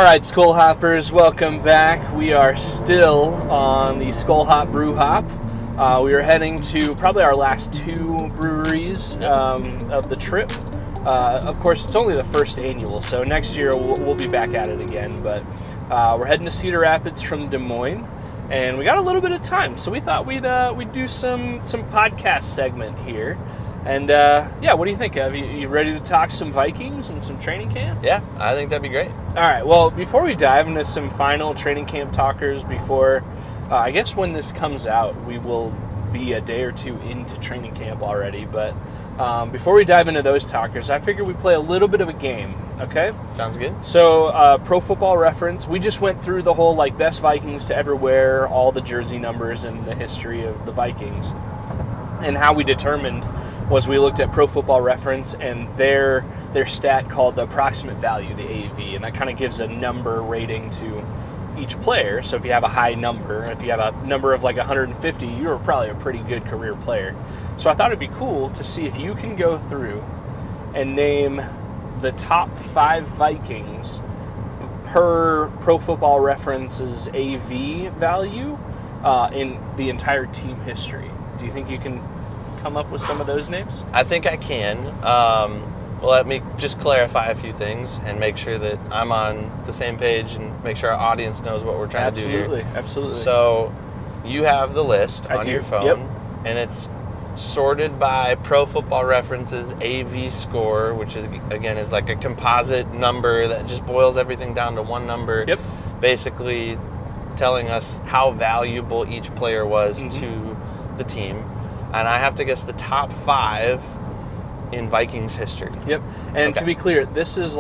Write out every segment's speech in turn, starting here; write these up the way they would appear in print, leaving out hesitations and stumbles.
All right, Skol Hoppers, welcome back. We are still on the Skol Hop Brew Hop. We are heading to probably our last two breweries of the trip. Of course, it's only the first annual, so next year we'll be back at it again. But we're heading to Cedar Rapids from Des Moines, and we got a little bit of time, so we thought we'd do some podcast segment here. And yeah, what do you think, Ev? You ready to talk some Vikings and some training camp? Yeah, I think that'd be great. All right, well, before we dive into some final training camp talkers before, I guess when this comes out, we will be a day or two into training camp already. But before we dive into those talkers, I figure we play a little bit of a game, okay? Sounds good. So, Pro Football Reference, we just went through the whole, best Vikings to ever wear, all the jersey numbers and the history of the Vikings. And how we determined was we looked at Pro Football Reference and their stat called the Approximate value, the AV, and that kind of gives a number rating to each player. So if you have a high number, if you have a number of 150, you're probably a pretty good career player. So I thought it'd be cool to see if you can go through and name the top 5 Vikings per Pro Football Reference's AV value in the entire team history. Do you think you can come up with some of those names? I think I can. Let me just clarify a few things and make sure that I'm on the same page and make sure our audience knows what we're trying to do here. Absolutely. So you have the list on your phone, yep. And it's sorted by Pro Football Reference's AV score, which is like a composite number that just boils everything down to one number. Yep. Basically telling us how valuable each player was to the team. And I have to guess the top 5 in Vikings history. Yep. And to be clear, this is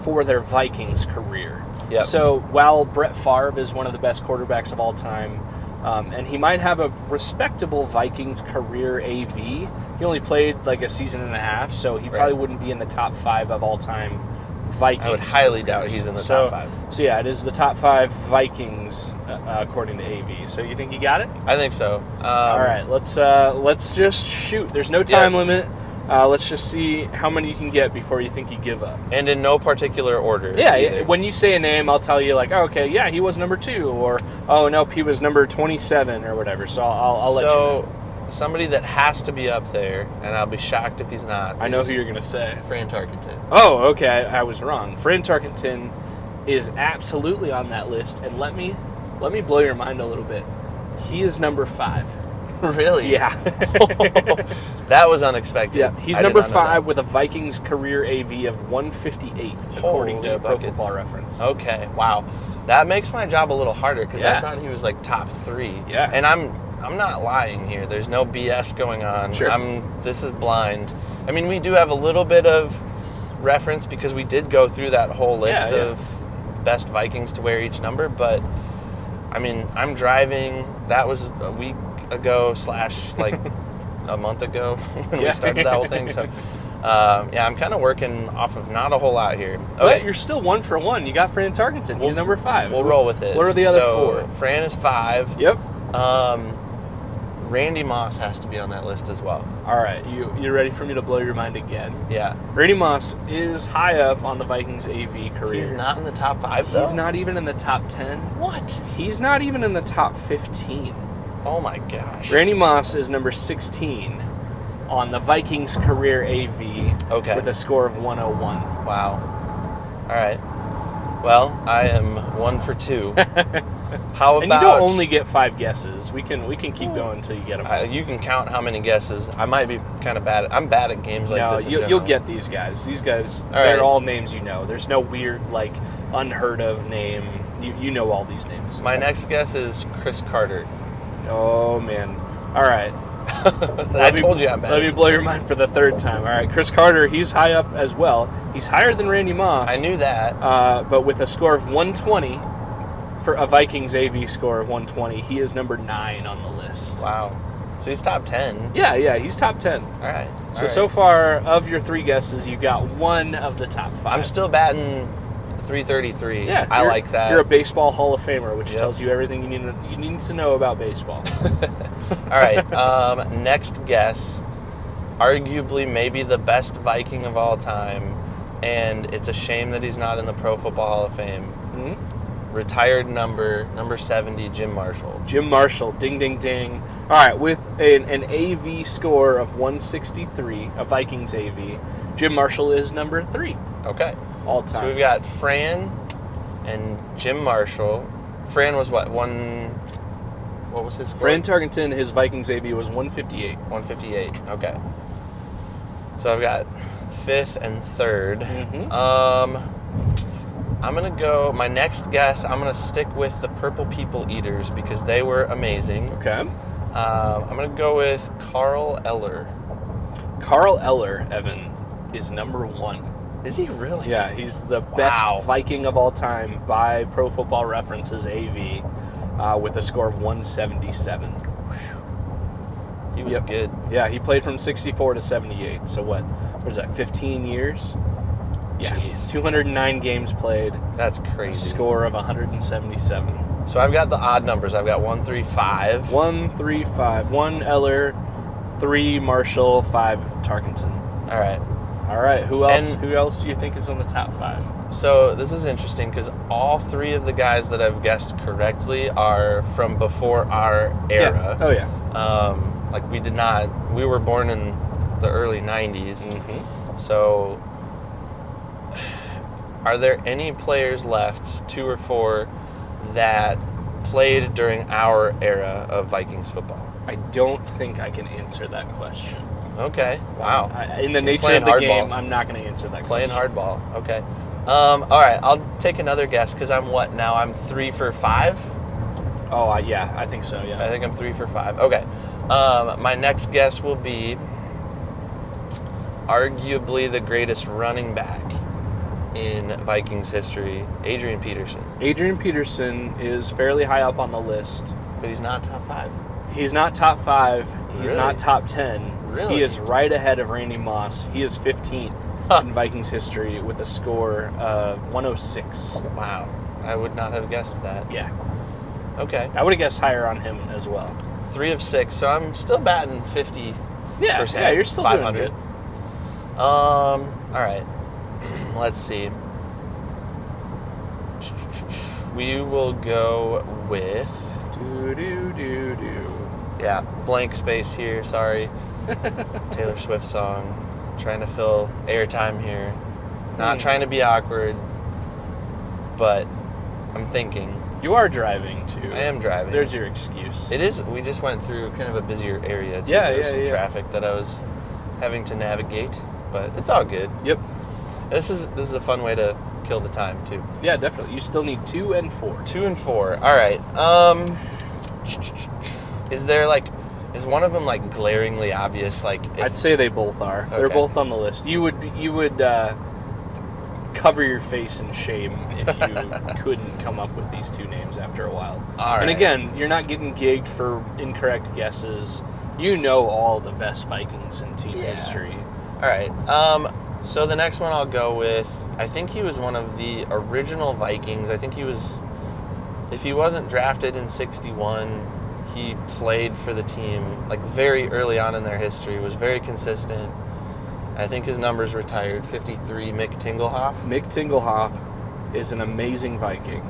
for their Vikings career. Yep. So while Brett Favre is one of the best quarterbacks of all time, and he might have a respectable Vikings career AV, he only played a season and a half, so he probably wouldn't be in the top 5 of all time Vikings. I would highly doubt he's in the top 5. So yeah, it is the top 5 Vikings according to AV. So you think you got it? I think so. All right, let's just shoot. There's no time limit. Let's just see how many you can get before you think you give up. And in no particular order. Yeah, either. When you say a name, I'll tell you okay, yeah, he was number 2, or oh nope, he was number 27 or whatever. So I'll let you know. Somebody that has to be up there, and I'll be shocked if he's not. I know who you're gonna say. Fran Tarkenton. Oh, okay, I was wrong. Fran Tarkenton is absolutely on that list, and let me blow your mind a little bit. He is number 5. Really? Yeah. That was unexpected. Yeah, he's number 5 with a Vikings career AV of 158, according to Pro Football Reference. Okay, wow. That makes my job a little harder because I thought he was top 3. Yeah. And I'm not lying here. There's no BS going on. Sure. This is blind. I mean, we do have a little bit of reference because we did go through that whole list of best Vikings to wear each number, but I mean, I'm driving. That was a week ago / a month ago when we started that whole thing. So, I'm kind of working off of not a whole lot here. Okay. But you're still 1 for 1. You got Fran Tarkenton. He's number 5. We'll roll with it. What are the other 4? Fran is 5. Yep. Randy Moss has to be on that list as well. All right, you ready for me to blow your mind again? Yeah. Randy Moss is high up on the Vikings AV career. He's not in the top 5, though? He's not even in the top 10. What? He's not even in the top 15. Oh, my gosh. Randy Moss is number 16 on the Vikings career AV with a score of 101. Wow. All right. Well, I am 1 for 2. How about? And you don't only get 5 guesses. We can keep going until you get them. You can count how many guesses. I might be kind of bad. I'm bad at games like this. No, you'll get these guys. These guys, they're all names you know. There's no weird unheard of name. You know all these names. My next guess is Chris Carter. Oh man! All right. I told you I'm bad. Let me blow your mind for the 3rd time. All right, Chris Carter. He's high up as well. He's higher than Randy Moss. I knew that. But with a score of 120. For a Vikings AV score of 120, he is number 9 on the list. Wow. So he's top 10. Yeah, he's top 10. All right. So far, of your 3 guesses, you got 1 of the top 5. I'm still batting .333. Yeah, I like that. You're a baseball Hall of Famer, which tells you everything you need to know about baseball. All right. Next guess, arguably maybe the best Viking of all time, and it's a shame that he's not in the Pro Football Hall of Fame. Mm-hmm. Retired number 70, Jim Marshall. Jim Marshall, ding, ding, ding. All right, with an AV score of 163, a Vikings AV, Jim Marshall is number 3. Okay. All time. So we've got Fran and Jim Marshall. Fran was what? What was his score? Fran Tarkenton, his Vikings AV was 158. 158. Okay. So I've got 5th and 3rd. Mm-hmm. I'm going to go, my next guess, I'm going to stick with the Purple People Eaters because they were amazing. Okay. I'm going to go with Carl Eller. Carl Eller, Evan, is number 1. Is he really? Yeah, he's the best Viking of all time by Pro Football Reference's AV with a score of 177. He was good. Yeah, he played from 64 to 78. So what was that, 15 years? Yeah, Jeez. 209 games played. That's crazy. A score of 177. So I've got the odd numbers. I've got 1, 3, 5. 1, 3, 5. 1 Eller, 3 Marshall, 5 Tarkenton. All right. All right. Who else do you think is on the top 5? So this is interesting because all 3 of the guys that I've guessed correctly are from before our era. Yeah. Oh yeah. Like we were born in the early 90s. Mm-hmm. So are there any players left, 2 or 4, that played during our era of Vikings football? I don't think I can answer that question. Okay. Wow. In the nature of the game, I'm not going to answer that Playing question. hardball. Okay. All right. I'll take another guess because I'm what now? I'm 3 for 5? Oh, yeah. I think so, yeah. I think I'm 3 for 5. Okay. My next guess will be arguably the greatest running back in Vikings history, Adrian Peterson. Adrian Peterson is fairly high up on the list. But he's not top 5. He's not top 5. He's Really? not top 10. Really? He is right ahead of Randy Moss. He is 15th in Vikings history with a score of 106. Wow. I would not have guessed that. Yeah. Okay. I would have guessed higher on him as well. 3 of 6, so I'm still batting 50%. Yeah, you're still 500. doing good. All right. Let's see. We will go with... Yeah, blank space here, sorry. Taylor Swift song. Trying to fill airtime here. Not trying to be awkward, but I'm thinking. You are driving, too. I am driving. There's your excuse. It is. We just went through kind of a busier area, too. Yeah, There was yeah, some yeah. traffic that I was having to navigate, but it's all good. Yep. This is a fun way to kill the time, too. Yeah, definitely. You still need 2 and 4. 2 and 4. All right. Is one of them like glaringly obvious? Like I'd say they both are. Okay. They're both on the list. You would cover your face in shame if you couldn't come up with these 2 names after a while. All right. And again, you're not getting gigged for incorrect guesses. You know all the best Vikings in team history. All right. So the next one I'll go with, I think he was one of the original Vikings. I think he was, if he wasn't drafted in 61, he played for the team like very early on in their history, was very consistent. I think his number's retired, 53, Mick Tingelhoff. Mick Tingelhoff is an amazing Viking,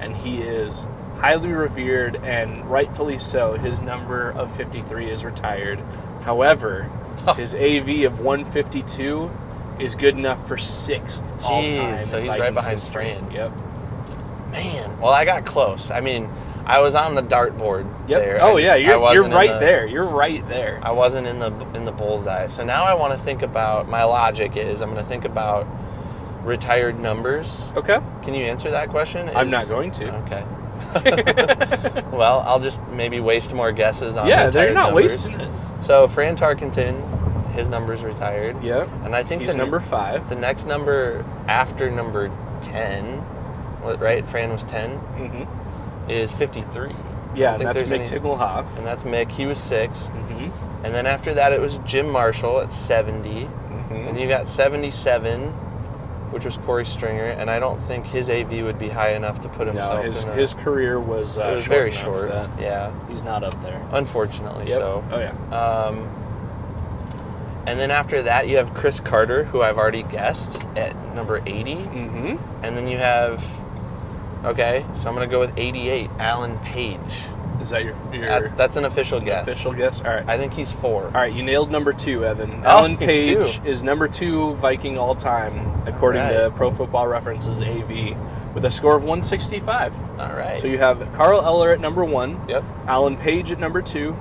and he is highly revered, and rightfully so. His number of 53 is retired. However, his AV of 152 is good enough for 6th all-time. So he's Vikings right behind history. Fran. Yep. Man, well, I got close. I mean, I was on the dartboard there. Oh, yeah, you're right there. You're right there. I wasn't in the bullseye. So now I want to think about, my logic is I'm going to think about retired numbers. Okay. Can you answer that question? I'm not going to. Okay. Well, I'll just maybe waste more guesses on Yeah, retired they're not numbers. wasting it. So Fran Tarkenton, his number's retired. Yep. And I think he's number 5. The next number after number 10, right? Fran was 10. Mm-hmm. Is 53. Yeah, that's Mick Tingelhoff. And that's Mick. He was 6. Mm-hmm. And then after that, it was Jim Marshall at 70. Mm-hmm. And you got 77, which was Corey Stringer. And I don't think his AV would be high enough to put himself in his career was, it was short very enough short. that Yeah. he's not up there. Unfortunately, Yep. so. Oh, yeah. And then after that, you have Chris Carter, who I've already guessed, at number 80. Mm-hmm. And then you have, okay, so I'm going to go with 88, Alan Page. Is that your That's an official guess. official guess? All right. I think he's 4. All right, you nailed number 2, Evan. Oh, Alan he's Page 2. is number 2 Viking all time, according to Pro Football References AV, with a score of 165. All right. So you have Carl Eller at number 1, Yep. Alan Page at number 2,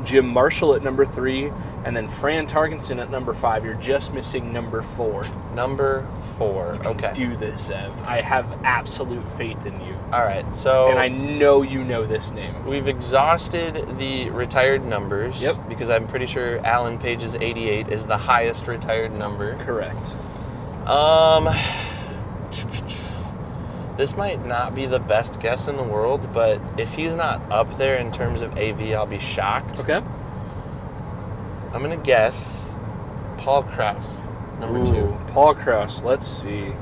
Jim Marshall at number 3, and then Fran Tarkenton at number 5. You're just missing number 4. Number 4. You Okay. can do this, Ev. I have absolute faith in you. All right. So. And I know you know this name. We've exhausted the retired numbers. Yep. Because I'm pretty sure Alan Page's 88 is the highest retired number. Correct. This might not be the best guess in the world, but if he's not up there in terms of AV, I'll be shocked. Okay. I'm going to guess Paul Krause, number 2. Paul Krause. Let's see.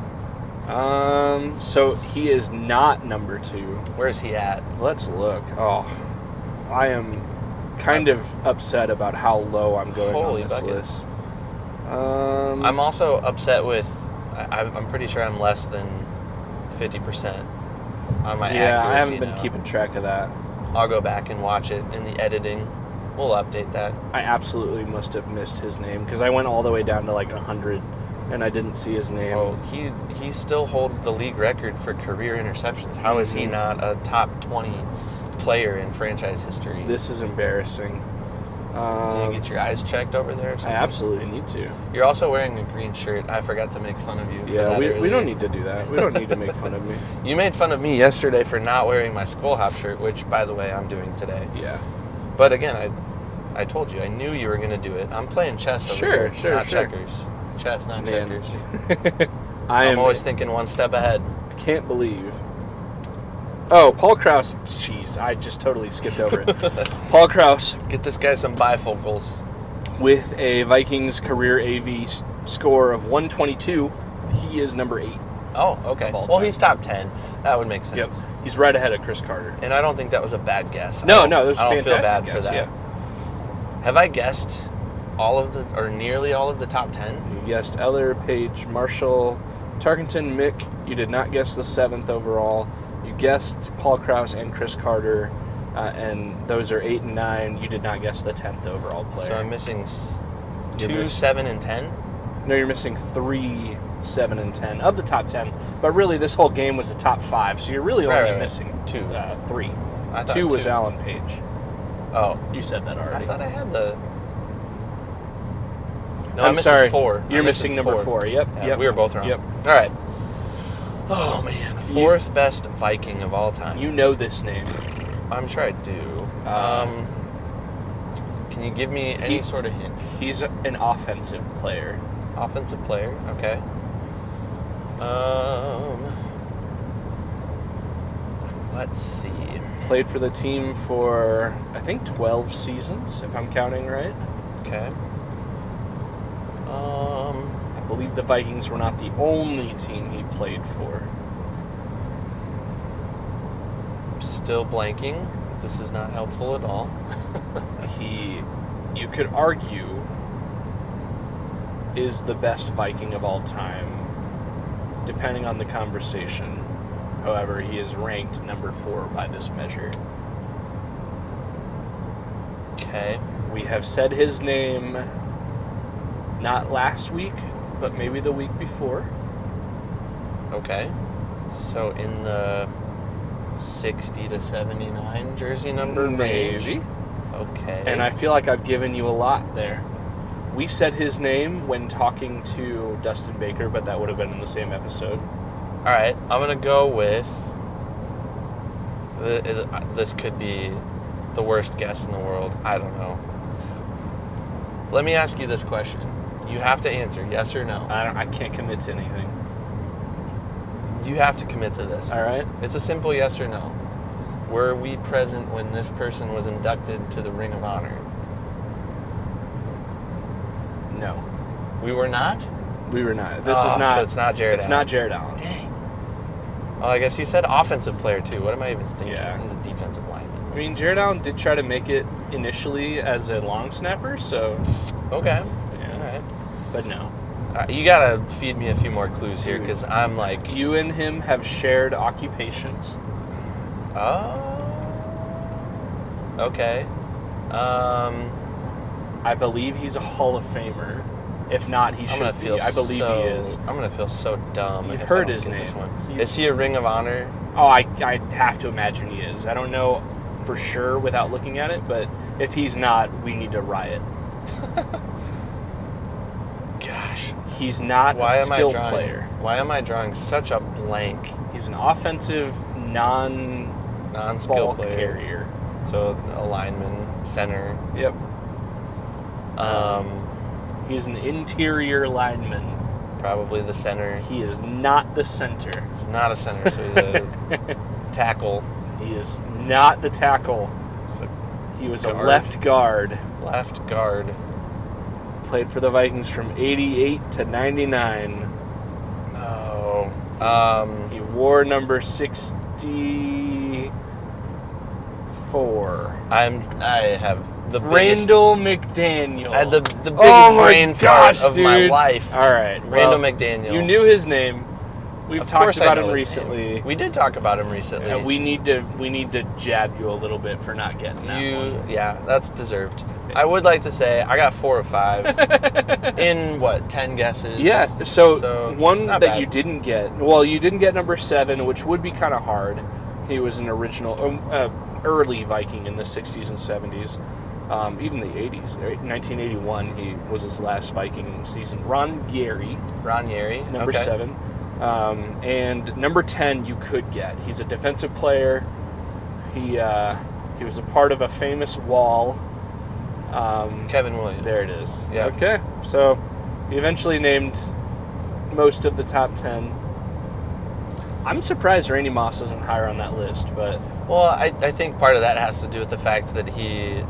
So he is not number 2. Where is he at? Let's look. Oh, I am kind of upset about how low I'm going on this list. I'm also upset with, I'm pretty sure I'm less than 50% on my accuracy. Yeah, I haven't been now. keeping track of that. I'll go back and watch it in the editing. We'll update that. I absolutely must have missed his name because I went all the way down to like 100 and I didn't see his name. Oh, he still holds the league record for career interceptions. How is he not a top 20 player in franchise history? This is embarrassing. Can you get your eyes checked over there or something? I absolutely need to. You're also wearing a green shirt. I forgot to make fun of you. Yeah, we don't need to do that. We don't need to make fun of me. You made fun of me yesterday for not wearing my Skol Hop shirt, which, by the way, I'm doing today. Yeah. But again, I told you, I knew you were going to do it. I'm playing chess over here, not checkers. Chess, not checkers. I'm always thinking one step ahead. Can't believe. Oh, Paul Krause. Jeez, I just totally skipped over it. Paul Krause. Get this guy some bifocals. With a Vikings career AV score of 122, he is number 8. Oh, okay. Well, he's top 10. That would make sense. Yep. He's right ahead of Chris Carter. And I don't think that was a bad guess. No, that was a fantastic fantastic I don't feel bad guess, for that. Yeah. Have I guessed all of the, or nearly all of the top 10? You guessed Eller, Page, Marshall, Tarkenton, Mick. You did not guess the 7th overall. You guessed Paul Krause and Chris Carter, and those are 8 and 9. You did not guess the 10th overall player. So I'm missing 2, 7, and 10? No, you're missing 3, 7, and 10 of the top 10. But really, this whole game was the top 5, so you're really only missing 2, 3. 2 was Alan Page. Oh. You said that already. I thought I had the... No, I'm sorry. 4. You're missing number 4. Yep. Yeah, Yep. we were both wrong. Yep. All right. Oh, man. 4th best Viking of all time. You know this name. I'm sure I do. Can you give me any sort of hint? He's an offensive player. Offensive player? Okay. Let's see. Played for the team for, I think, 12 seasons, if I'm counting right. Okay. I believe the Vikings were not the only team he played for. Still blanking. This is not helpful at all. You could argue, is the best Viking of all time, depending on the conversation. However, he is ranked number 4 by this measure. Okay. We have said his name not last week, but maybe the week before. Okay. So in the 60 to 79 jersey number range. Maybe. Okay. And I feel like I've given you a lot there. We said his name when talking to Dustin Baker, but that would have been in the same episode. All right. I'm going to go with... This could be the worst guess in the world. I don't know. Let me ask you this question. You have to answer yes or no. I can't commit to anything. You have to commit to this. All right. It's a simple yes or no. Were we present when this person was inducted to the Ring of Honor? No. We were not? We were not. This is not. So it's not Jared Allen. It's not Jared Allen. Dang. Well, I guess you said offensive player too. What am I even thinking? Yeah. He's a defensive lineman. I mean, Jared Allen did try to make it initially as a long snapper, so... Okay. but no. You gotta feed me a few more clues here, because I'm like... You and him have shared occupations. Oh. Okay. I believe he's a Hall of Famer. If not, he should be. I believe he is. I'm gonna feel so dumb. You've heard his name. This one. Is he a Ring of Honor? Oh, I have to imagine he is. I don't know for sure without looking at it, but if he's not, we need to riot. Gosh. He's not a skilled player. Why am I drawing such a blank? He's an offensive non-ball carrier. So a lineman, center. Yep. He's an interior lineman. Probably the center. He is not the center. Not a center, so he's a tackle. He is not the tackle. He was a left guard. Left guard. Played for the Vikings from 88 to 99. Oh. He wore number 64. I have the biggest... Randall McDaniel. I had the biggest brain fart of my life. All right. Randall McDaniel. You knew his name. We've talked about him recently. We did talk about him recently. Yeah, we need to jab you a little bit for not getting that one. Yeah, that's deserved. I would like to say I got 4 or 5 in 10 guesses. Yeah. So one that bad. you didn't get. Well, you didn't get number 7, which would be kind of hard. He was an original, early Viking in the 60s and 70s, even the 80s. Right? 1981, he was his last Viking season. Ron Yeri, number 7. And number 10 you could get. He's a defensive player. He was a part of a famous wall. Kevin Williams. There it is. Yeah. Okay. So he eventually named most of the top 10. I'm surprised Randy Moss isn't higher on that list, but... Well, I think part of that has to do with the fact that he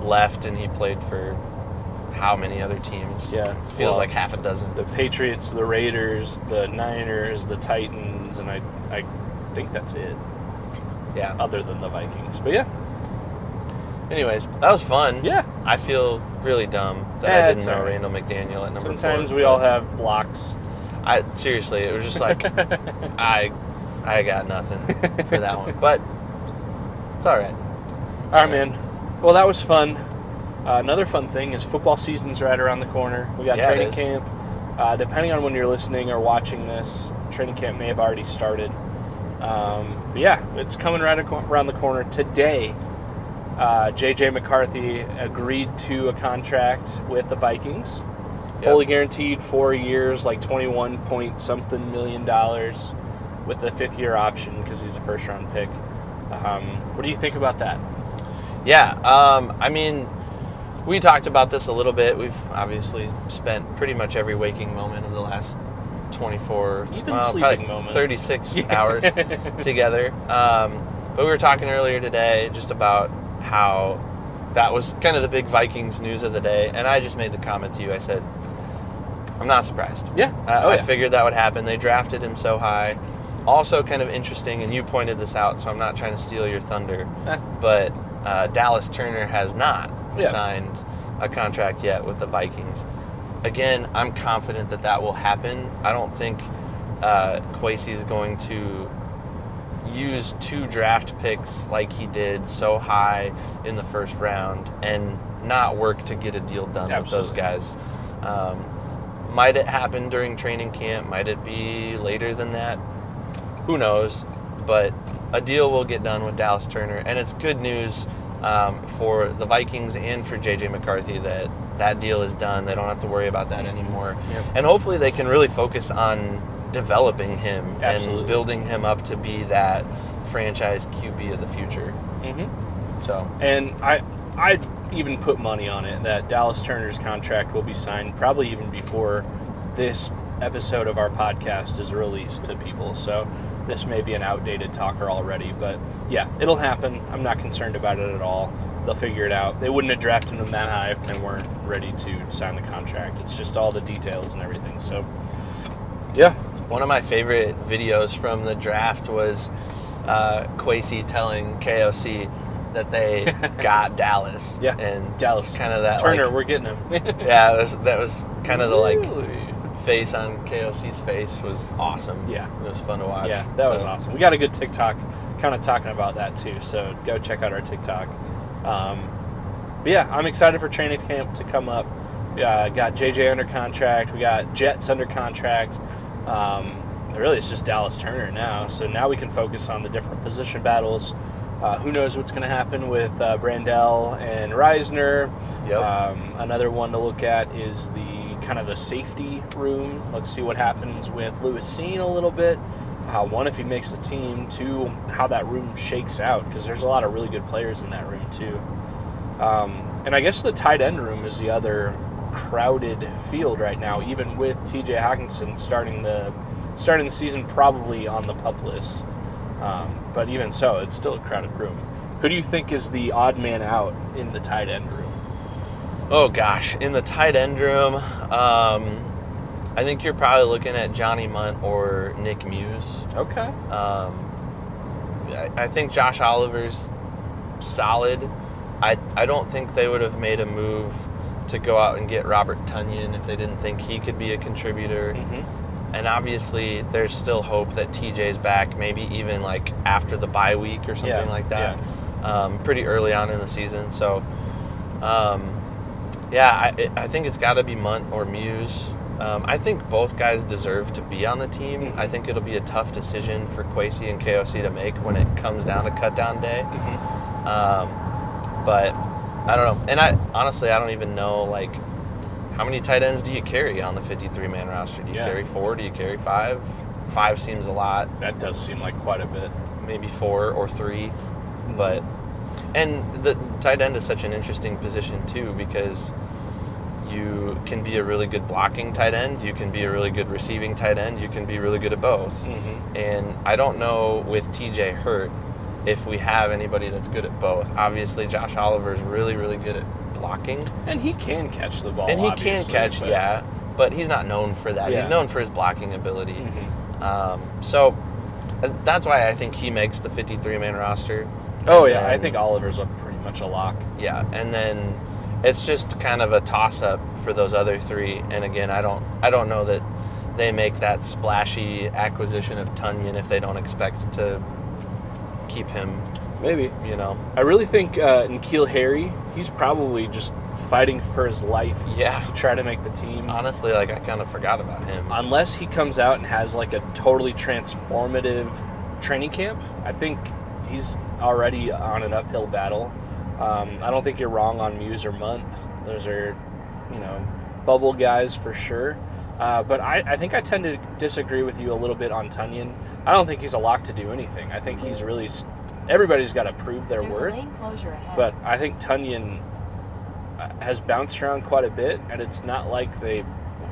left and he played for how many other teams? Yeah. Feels like half a dozen. The Patriots, the Raiders, the Niners, the Titans, and I think that's it. Yeah. Other than the Vikings. But yeah. Anyways, that was fun. Yeah. I feel really dumb that I didn't know Randall McDaniel at number 4. Sometimes we all have blocks. Seriously, it was just like, I got nothing for that one. But it's all right. All right, man. Well, that was fun. Another fun thing is football season's right around the corner. We got training camp. Depending on when you're listening or watching this, training camp may have already started. But yeah, it's coming right around the corner. Today, J.J. McCarthy agreed to a contract with the Vikings. Fully guaranteed 4 years, like $21-point-something million with a 5th-year option because he's a first-round pick. What do you think about that? Yeah, I mean, we talked about this a little bit. We've obviously spent pretty much every waking moment of the last 24, sleeping moment, 36 hours together. But we were talking earlier today just about how that was kind of the big Vikings news of the day, and I just made the comment to you. I said, I'm not surprised. Yeah. I figured that would happen. They drafted him so high. Also kind of interesting, and you pointed this out, so I'm not trying to steal your thunder, but Dallas Turner has not signed a contract yet with the Vikings. Again, I'm confident that will happen. I don't think Kwesi is going to use 2 draft picks like he did so high in the first round and not work to get a deal done with those guys. Might it happen during training camp? Might it be later than that? Who knows? But a deal will get done with Dallas Turner, and it's good news for the Vikings and for J.J. McCarthy that deal is done. They don't have to worry about that anymore. Yep. And hopefully they can really focus on developing him and building him up to be that franchise QB of the future. Mm-hmm. So, and I'd even put money on it that Dallas Turner's contract will be signed probably even before this episode of our podcast is released to people. So this may be an outdated talker already, but yeah, it'll happen. I'm not concerned about it at all. They'll figure it out. They wouldn't have drafted him that high if they weren't ready to sign the contract. It's just all the details and everything. So, yeah. One of my favorite videos from the draft was Kwesi telling KOC, that they got Dallas. Yeah, and Dallas. Kind of that Turner, like, we're getting him. yeah, that was kind of the like Really? face on KOC's face was awesome. Yeah. It was fun to watch. Yeah, that was awesome. We got a good TikTok kind of talking about that too, so go check out our TikTok. But yeah, I'm excited for training camp to come up. Got JJ under contract. We got Jets under contract. Really, it's just Dallas Turner now. So now we can focus on the different position battles. Who knows what's going to happen with Brandell and Reisner. Yep. Another one to look at is the kind of the safety room. Let's see what happens with Lewis Seen a little bit. One, if he makes the team. Two, how that room shakes out, because there's a lot of really good players in that room too. And I guess the tight end room is the other crowded field right now, even with TJ Hawkinson starting the season probably on the PUP list. But even so, it's still a crowded room. Who do you think is the odd man out in the tight end room? Oh gosh, in the tight end room, I think you're probably looking at Johnny Munt or Nick Muse. Okay. I think Josh Oliver's solid. I don't think they would have made a move to go out and get Robert Tonyan if they didn't think he could be a contributor. Mm-hmm. And obviously, there's still hope that TJ's back, maybe even like after the bye week or something like that. Yeah. Pretty early on in the season. So, I think it's got to be Munt or Muse. I think both guys deserve to be on the team. Mm-hmm. I think it'll be a tough decision for Kwesi and KOC to make when it comes down to cut down day. Mm-hmm. But I don't know. And I don't even know, like, how many tight ends do you carry on the 53-man roster? Do you carry 4? Do you carry 5? 5 seems a lot. That does seem like quite a bit. Maybe 4 or 3. But, and the tight end is such an interesting position too, because you can be a really good blocking tight end, you can be a really good receiving tight end, you can be really good at both. Mm-hmm. And I don't know with TJ hurt if we have anybody that's good at both. Obviously, Josh Oliver is really, really good at blocking. And he can catch the ball, and he can catch, but he's not known for that. Yeah. He's known for his blocking ability. Mm-hmm. So that's why I think he makes the 53-man roster. Oh, yeah, I think Oliver's pretty much a lock. Yeah, and then it's just kind of a toss-up for those other 3. And again, I don't know that they make that splashy acquisition of Tonyan if they don't expect to keep him. Maybe. I really think N'Keal Harry, he's probably just fighting for his life to try to make the team. Honestly, like, I kind of forgot about him. Unless he comes out and has like a totally transformative training camp, I think he's already on an uphill battle. I don't think you're wrong on Muse or Munt. Those are, bubble guys for sure. But I think I tend to disagree with you a little bit on Tonyan. I don't think he's a lock to do anything. I think he's really... Everybody's got to prove their worth. But I think Tonyan has bounced around quite a bit, and it's not like they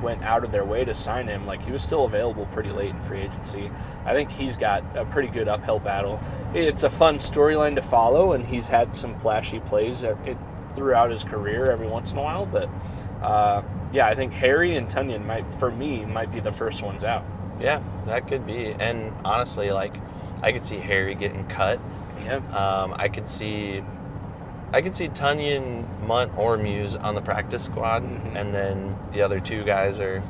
went out of their way to sign him. Like, he was still available pretty late in free agency. I think he's got a pretty good uphill battle. It's a fun storyline to follow, and he's had some flashy plays throughout his career every once in a while. But, I think Harry and Tonyan might be the first ones out. Yeah, that could be. And honestly, like, I could see Harry getting cut. Yeah. I could see Tonyan, Munt, or Muse on the practice squad, and then the other 2 guys are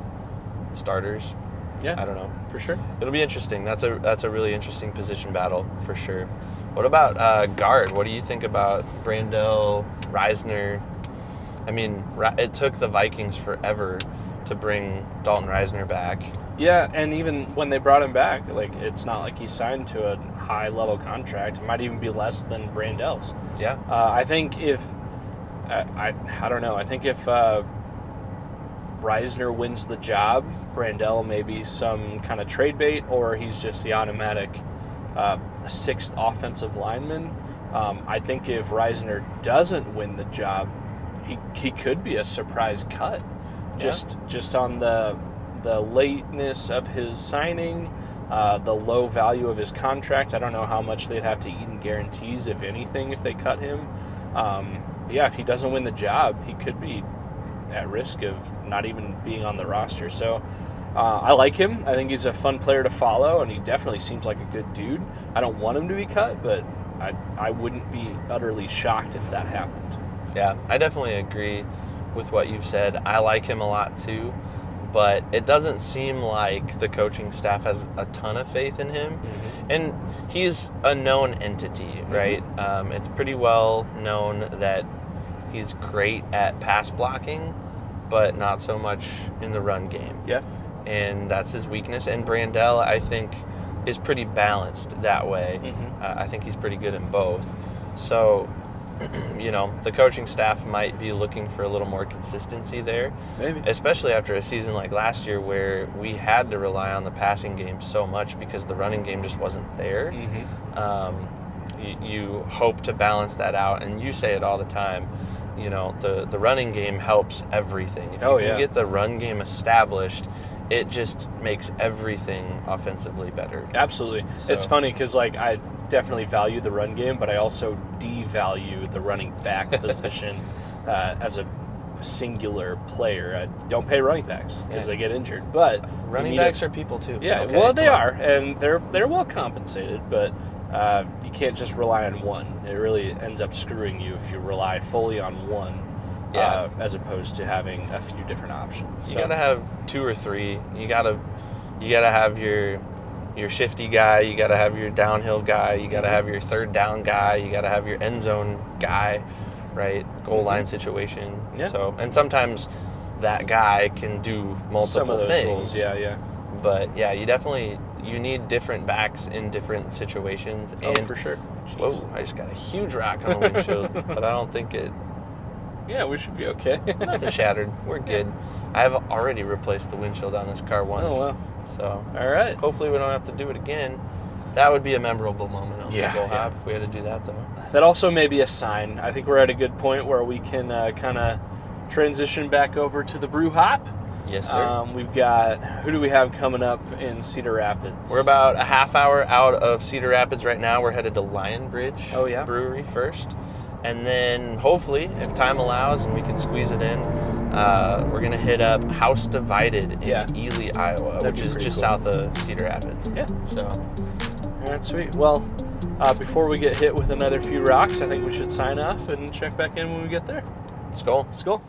starters. Yeah, I don't know. For sure. It'll be interesting. That's a really interesting position battle for sure. What about guard? What do you think about Brandell, Reisner? I mean, it took the Vikings forever to bring Dalton Reisner back. Yeah, and even when they brought him back, like, it's not like he signed to a high-level contract. It might even be less than Brandell's. Yeah. I think if I don't know. I think if Reisner wins the job, Brandell may be some kind of trade bait, or he's just the automatic 6th offensive lineman. I think if Reisner doesn't win the job, he could be a surprise cut, just on the lateness of his signing, the low value of his contract. I don't know how much they'd have to eat in guarantees, if anything, if they cut him. If he doesn't win the job, he could be at risk of not even being on the roster. So I like him. I think he's a fun player to follow, and he definitely seems like a good dude. I don't want him to be cut, but I wouldn't be utterly shocked if that happened. Yeah, I definitely agree with what you've said. I like him a lot too, but it doesn't seem like the coaching staff has a ton of faith in him. Mm-hmm. And he's a known entity, right? Mm-hmm. It's pretty well known that he's great at pass blocking, but not so much in the run game. Yeah. And that's his weakness. And Brandel, I think, is pretty balanced that way. Mm-hmm. I think he's pretty good in both. So, the coaching staff might be looking for a little more consistency there. Maybe. Especially after a season like last year where we had to rely on the passing game so much because the running game just wasn't there. Mm-hmm. You hope to balance that out, and you say it all the time. The running game helps everything. If you can get the run game established, it just makes everything offensively better. Absolutely. So. It's funny because, I definitely value the run game, but I also devalue the running back position as a singular player. I don't pay running backs because they get injured. But running backs are people too. Yeah, okay, well, they are, and they're well compensated, but you can't just rely on one. It really ends up screwing you if you rely fully on one. As opposed to having a few different options. You gotta have 2 or 3. You gotta have your shifty guy. You gotta have your downhill guy. You gotta have your third down guy. You gotta have your end zone guy, right? Goal line situation. Yeah. So, and sometimes that guy can do multiple Some of those things. Roles. Yeah. But you need different backs in different situations. And for sure. Jeez. Whoa! I just got a huge rock on the windshield, but I don't think it. Yeah, we should be okay. Nothing shattered. We're good. I have already replaced the windshield on this car once. Oh, wow. So, all right. Hopefully we don't have to do it again. That would be a memorable moment on the Skol Hop if we had to do that, though. That also may be a sign. I think we're at a good point where we can kind of transition back over to the Brew Hop. Yes, sir. We've got, who do we have coming up in Cedar Rapids? We're about a half hour out of Cedar Rapids right now. We're headed to Lion Bridge Brewery first. And then, hopefully, if time allows and we can squeeze it in, we're going to hit up House Divided in Ely, Iowa, which is just south of Cedar Rapids. Yeah. So, all right, sweet. Well, before we get hit with another few rocks, I think we should sign off and check back in when we get there. Skol. Skol.